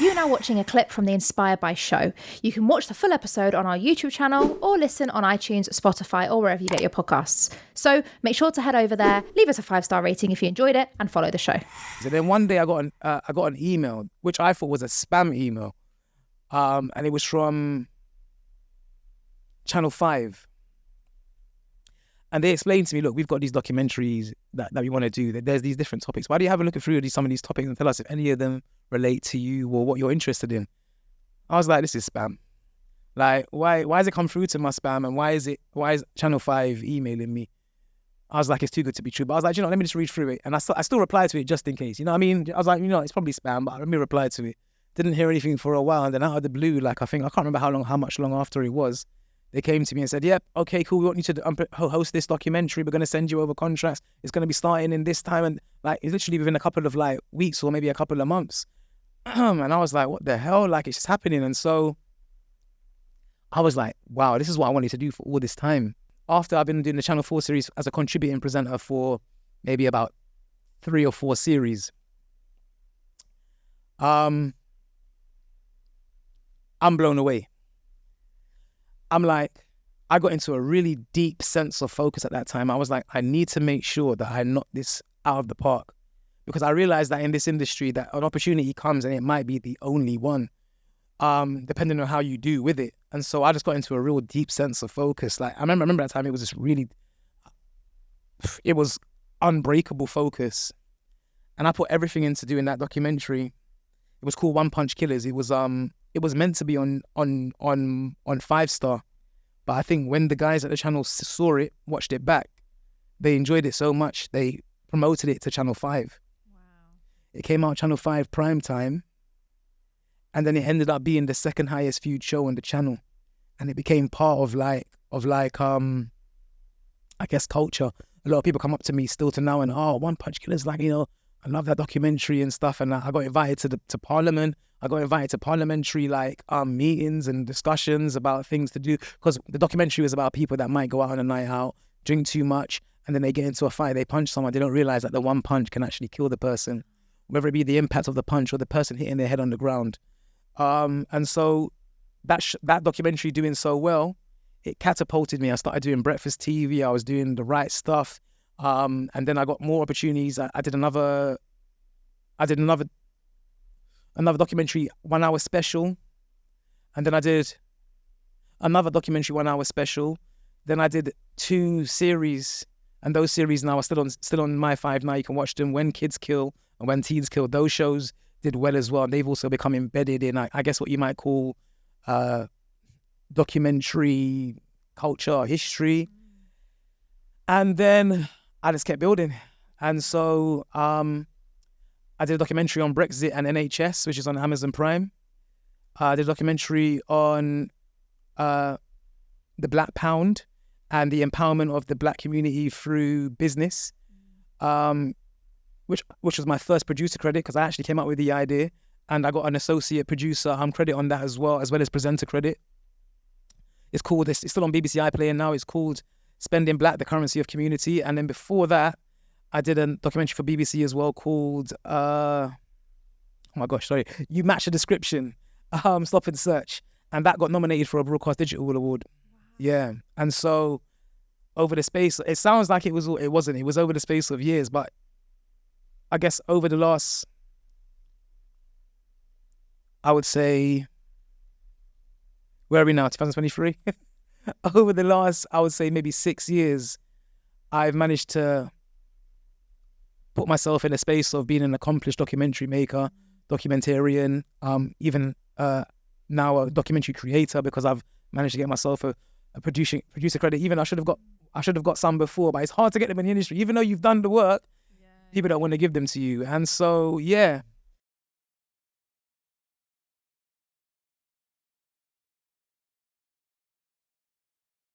You're now watching a clip from the Inspired by show. You can watch the full episode on our YouTube channel or listen on iTunes, Spotify, or wherever you get your podcasts. So make sure to head over there, leave us a 5-star rating if you enjoyed it, and follow the show. So then one day I got an email, which I thought was a spam email, and it was from Channel 5. And they explained to me, look, we've got these documentaries that we want to do. There's these different topics. Why do you have a look through some of these topics and tell us if any of them relate to you or what you're interested in? I was like, this is spam. Like, why has it come through to my spam? And why is Channel 5 emailing me? I was like, it's too good to be true. But I was like, let me just read through it. And I still replied to it just in case. You know what I mean? I was like, it's probably spam, but let me reply to it. Didn't hear anything for a while. And then out of the blue, I can't remember how much long after it was, they came to me and said, yep, okay, cool. We want you to host this documentary. We're going to send you over contracts. It's going to be starting in this time. And it's literally within a couple of weeks or maybe a couple of months. And I was like, what the hell? It's just happening. And so I was like, wow, this is what I wanted to do for all this time. After I've been doing the Channel 4 series as a contributing presenter for maybe about 3 or 4 series, I'm blown away. I'm like, I got into a really deep sense of focus at that time. I was like, I need to make sure that I knock this out of the park, because I realized that in this industry that an opportunity comes and it might be the only one, depending on how you do with it. And so I just got into a real deep sense of focus. I remember that time, it was just really, it was unbreakable focus. And I put everything into doing that documentary. It was called One Punch Killers. It was meant to be on 5-star, but I think when the guys at the channel saw it, watched it back, they enjoyed it so much they promoted it to Channel 5. Wow! It came out Channel 5 Primetime, and then it ended up being the second highest viewed show on the channel, and it became part of I guess culture. A lot of people come up to me still to now and One Punch Killers, I love that documentary and stuff. And I got invited to Parliament. I got invited to parliamentary meetings and discussions about things to do, because the documentary was about people that might go out on a night out, drink too much, and then they get into a fight, they punch someone, they don't realize that the one punch can actually kill the person, whether it be the impact of the punch or the person hitting their head on the ground. And so that documentary doing so well, it catapulted me. I started doing breakfast TV. I was doing the right stuff. And then I got more opportunities. I did another documentary 1 hour special. And then I did another documentary 1 hour special. Then I did 2 series, and those series now are still on My 5 now. You can watch them, When Kids Kill and When Teens Kill. Those shows did well as well. And they've also become embedded in, I guess, what you might call documentary culture, history. And then I just kept building. And so I did a documentary on Brexit and NHS, which is on Amazon Prime. I did a documentary on the Black Pound and the empowerment of the Black community through business, which was my first producer credit, because I actually came up with the idea, and I got an associate producer credit on that as well as presenter credit. It's still on BBC iPlayer now. It's called Spending Black, the Currency of Community. And then before that, I did a documentary for BBC as well called, You Match the Description, Stop and Search. And that got nominated for a Broadcast Digital Award. Wow. Yeah. And so over the space, it sounds like it wasn't. It was over the space of years, but I guess over the last, I would say, where are we now, 2023? Over the last, I would say maybe 6 years, I've managed to put myself in a space of being an accomplished documentary maker, documentarian, even now a documentary creator, because I've managed to get myself a producer credit. Even I should have got some before, but it's hard to get them in the industry. Even though you've done the work, people don't want to give them to you. And so, yeah,